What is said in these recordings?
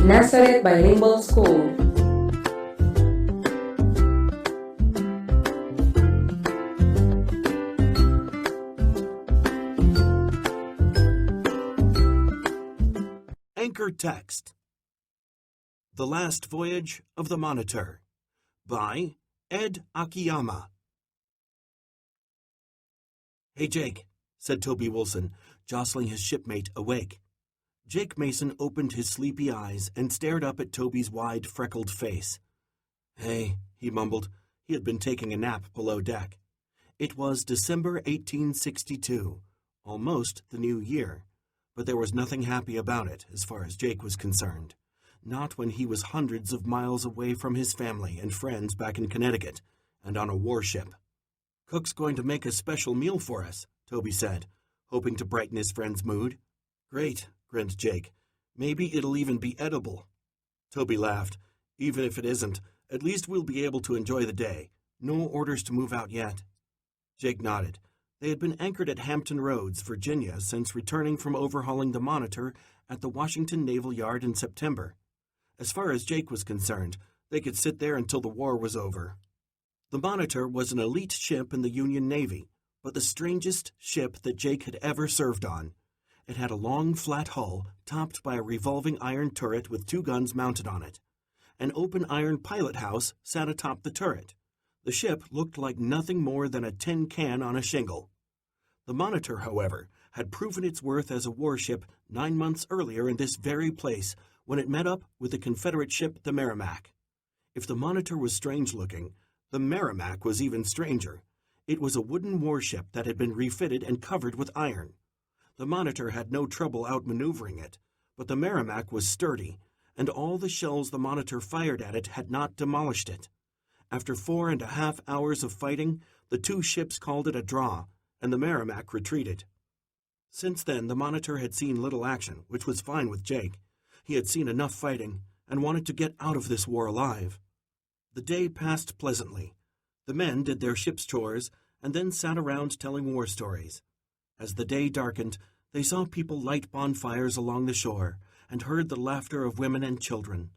Nazareth Bilingual School. Anchor text: The Last Voyage of the Monitor by Ed Akiyama. "Hey, Jake," said Toby Wilson, jostling his shipmate awake. Jake Mason opened his sleepy eyes and stared up at Toby's wide, freckled face. "Hey," he mumbled. He had been taking a nap below deck. It was December 1862, almost the new year, but there was nothing happy about it as far as Jake was concerned. Not when he was hundreds of miles away from his family and friends back in Connecticut and on a warship. "Cook's going to make a special meal for us," Toby said, hoping to brighten his friend's mood. "Great," grinned Jake. "Maybe it'll even be edible." Toby laughed. "Even if it isn't, at least we'll be able to enjoy the day. No orders to move out yet." Jake nodded. They had been anchored at Hampton Roads, Virginia, since returning from overhauling the Monitor at the Washington Naval Yard in September. As far as Jake was concerned, they could sit there until the war was over. The Monitor was an elite ship in the Union Navy, but the strangest ship that Jake had ever served on. It had a long, flat hull topped by a revolving iron turret with 2 guns mounted on it. An open iron pilot house sat atop the turret. The ship looked like nothing more than a tin can on a shingle. The Monitor, however, had proven its worth as a warship 9 months earlier in this very place when it met up with the Confederate ship the Merrimac. If the Monitor was strange-looking, the Merrimac was even stranger. It was a wooden warship that had been refitted and covered with iron. The Monitor had no trouble outmaneuvering it, but the Merrimac was sturdy, and all the shells the Monitor fired at it had not demolished it. After 4.5 hours of fighting, the 2 ships called it a draw, and the Merrimac retreated. Since then, the Monitor had seen little action, which was fine with Jake. He had seen enough fighting and wanted to get out of this war alive. The day passed pleasantly. The men did their ship's chores and then sat around telling war stories. As the day darkened, they saw people light bonfires along the shore and heard the laughter of women and children.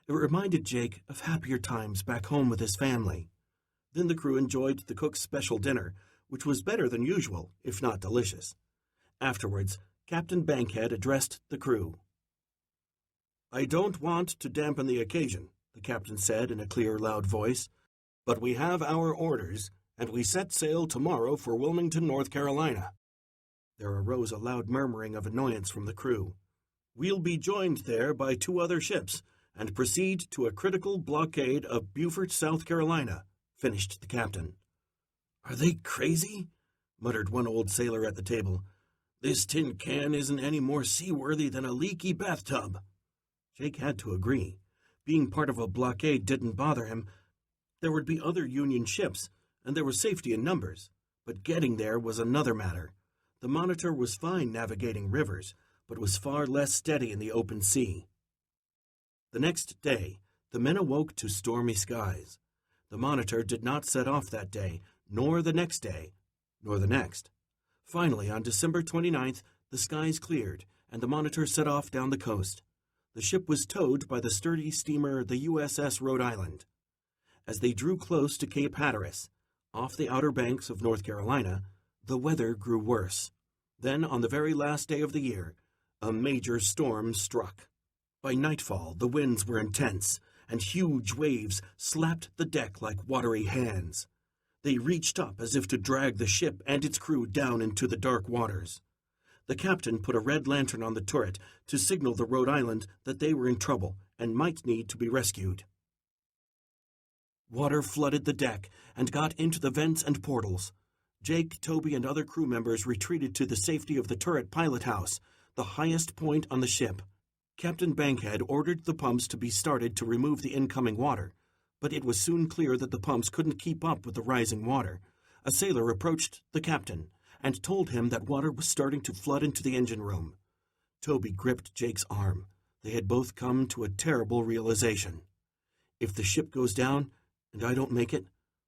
It reminded Jake of happier times back home with his family. Then the crew enjoyed the cook's special dinner, which was better than usual, if not delicious. Afterwards, Captain Bankhead addressed the crew. "I don't want to dampen the occasion," the captain said in a clear, loud voice, "but we have our orders, and we set sail tomorrow for Wilmington, North Carolina." There arose a loud murmuring of annoyance from the crew. "We'll be joined there by 2 other ships, and proceed to a critical blockade of Beaufort, South Carolina," finished the captain. "Are they crazy?" muttered one old sailor at the table. "This tin can isn't any more seaworthy than a leaky bathtub." Jake had to agree. Being part of a blockade didn't bother him. There would be other Union ships, and there was safety in numbers. But getting there was another matter. The Monitor was fine navigating rivers, but was far less steady in the open sea. The next day, the men awoke to stormy skies. The Monitor did not set off that day, nor the next day, nor the next. Finally, on December 29th, the skies cleared, and the Monitor set off down the coast. The ship was towed by the sturdy steamer the USS Rhode Island. As they drew close to Cape Hatteras, off the outer banks of North Carolina, the weather grew worse. Then, on the very last day of the year, a major storm struck. By nightfall, the winds were intense, and huge waves slapped the deck like watery hands. They reached up as if to drag the ship and its crew down into the dark waters. The captain put a red lantern on the turret to signal the Rhode Island that they were in trouble and might need to be rescued. Water flooded the deck and got into the vents and portals. Jake, Toby, and other crew members retreated to the safety of the turret pilot house, the highest point on the ship. Captain Bankhead ordered the pumps to be started to remove the incoming water, but it was soon clear that the pumps couldn't keep up with the rising water. A sailor approached the captain and told him that water was starting to flood into the engine room. Toby gripped Jake's arm. They had both come to a terrible realization. "If the ship goes down and I don't make it,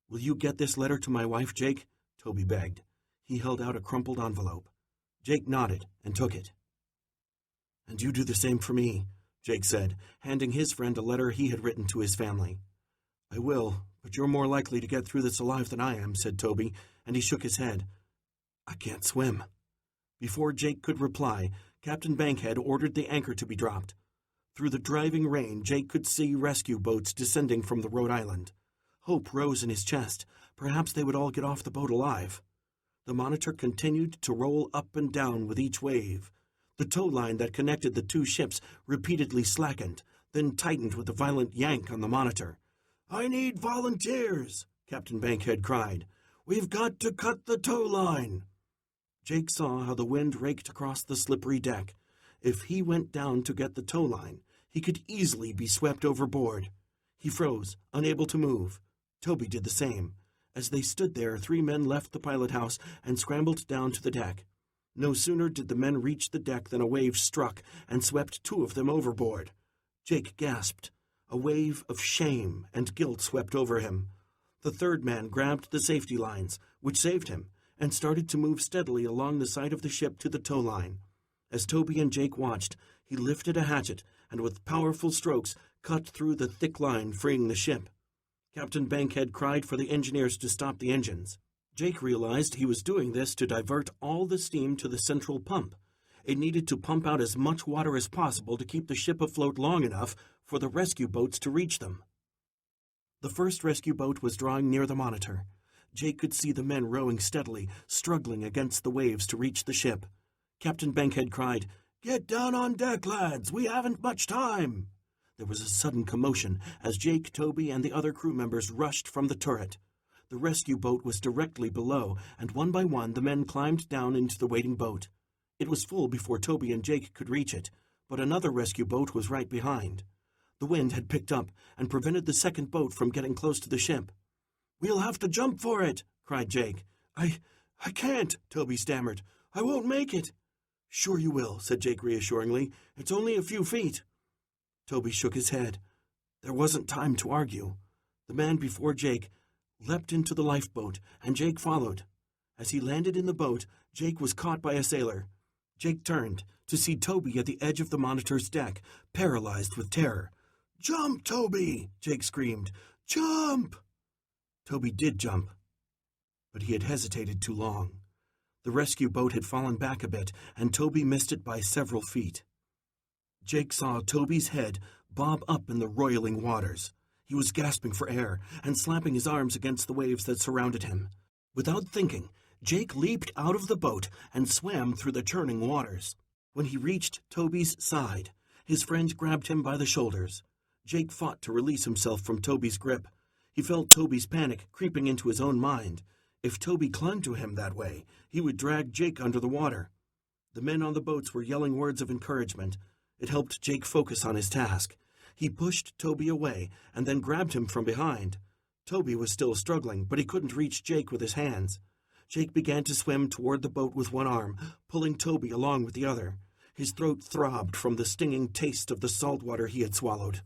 will you get this letter to my wife, Jake?" Toby begged. He held out a crumpled envelope. Jake nodded and took it. "And you do the same for me," Jake said, handing his friend a letter he had written to his family. "I will, but you're more likely to get through this alive than I am," said Toby, and he shook his head. "I can't swim." Before Jake could reply, Captain Bankhead ordered the anchor to be dropped. Through the driving rain, Jake could see rescue boats descending from the Rhode Island. Hope rose in his chest. Perhaps they would all get off the boat alive. The Monitor continued to roll up and down with each wave. The tow line that connected the two ships repeatedly slackened, then tightened with a violent yank on the Monitor. "I need volunteers," Captain Bankhead cried. "We've got to cut the tow line." Jake saw how the wind raked across the slippery deck. If he went down to get the tow line, he could easily be swept overboard. He froze, unable to move. Toby did the same. As they stood there, 3 men left the pilot house and scrambled down to the deck. No sooner did the men reach the deck than a wave struck and swept 2 of them overboard. Jake gasped. A wave of shame and guilt swept over him. The 3rd man grabbed the safety lines, which saved him, and started to move steadily along the side of the ship to the tow line. As Toby and Jake watched, he lifted a hatchet and with powerful strokes cut through the thick line, freeing the ship. Captain Bankhead cried for the engineers to stop the engines. Jake realized he was doing this to divert all the steam to the central pump. It needed to pump out as much water as possible to keep the ship afloat long enough for the rescue boats to reach them. The first rescue boat was drawing near the Monitor. Jake could see the men rowing steadily, struggling against the waves to reach the ship. Captain Bankhead cried, "Get down on deck, lads! We haven't much time!" There was a sudden commotion as Jake, Toby, and the other crew members rushed from the turret. The rescue boat was directly below, and one by one the men climbed down into the waiting boat. It was full before Toby and Jake could reach it, but another rescue boat was right behind. The wind had picked up and prevented the second boat from getting close to the ship. "We'll have to jump for it," cried Jake. I can't," Toby stammered. "I won't make it." "Sure you will," said Jake reassuringly. "It's only a few feet." Toby shook his head. There wasn't time to argue. The man before Jake leapt into the lifeboat, and Jake followed. As he landed in the boat, Jake was caught by a sailor. Jake turned to see Toby at the edge of the Monitor's deck, paralyzed with terror. "Jump, Toby!" Jake screamed. "Jump!" Toby did jump, but he had hesitated too long. The rescue boat had fallen back a bit, and Toby missed it by several feet. Jake saw Toby's head bob up in the roiling waters. He was gasping for air and slapping his arms against the waves that surrounded him. Without thinking, Jake leaped out of the boat and swam through the churning waters. When he reached Toby's side, his friend grabbed him by the shoulders. Jake fought to release himself from Toby's grip. He felt Toby's panic creeping into his own mind. If Toby clung to him that way, he would drag Jake under the water. The men on the boats were yelling words of encouragement. It helped Jake focus on his task. He pushed Toby away and then grabbed him from behind. Toby was still struggling, but he couldn't reach Jake with his hands. Jake began to swim toward the boat with one arm, pulling Toby along with the other. His throat throbbed from the stinging taste of the salt water he had swallowed.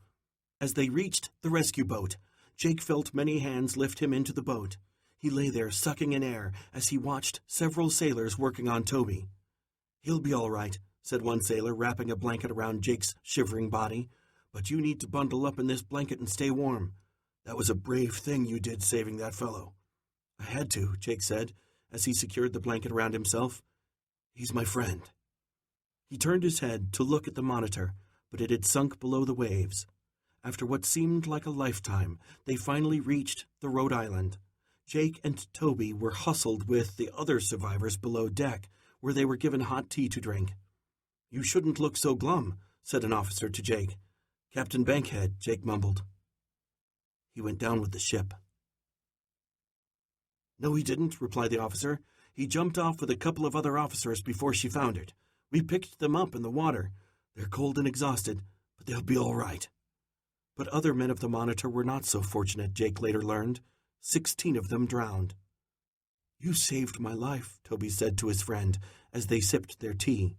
As they reached the rescue boat, Jake felt many hands lift him into the boat. He lay there sucking in air as he watched several sailors working on Toby. "He'll be all right," said one sailor, wrapping a blanket around Jake's shivering body. "But you need to bundle up in this blanket and stay warm. That was a brave thing you did, saving that fellow." "I had to," Jake said, as he secured the blanket around himself. "He's my friend." He turned his head to look at the Monitor, but it had sunk below the waves. After what seemed like a lifetime, they finally reached the Rhode Island. Jake and Toby were hustled with the other survivors below deck, where they were given hot tea to drink. "You shouldn't look so glum," said an officer to Jake. "Captain Bankhead," Jake mumbled. "He went down with the ship." "No, he didn't," replied the officer. "He jumped off with a couple of other officers before she foundered. We picked them up in the water. They're cold and exhausted, but they'll be all right." But other men of the Monitor were not so fortunate, Jake later learned. 16 of them drowned. "You saved my life," Toby said to his friend as they sipped their tea.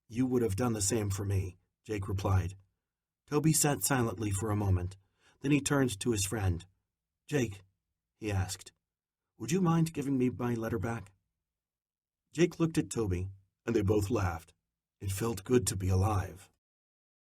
"You would have done the same for me," Jake replied. Toby sat silently for a moment. Then he turned to his friend. "Jake," he asked, "would you mind giving me my letter back?" Jake looked at Toby, and they both laughed. It felt good to be alive.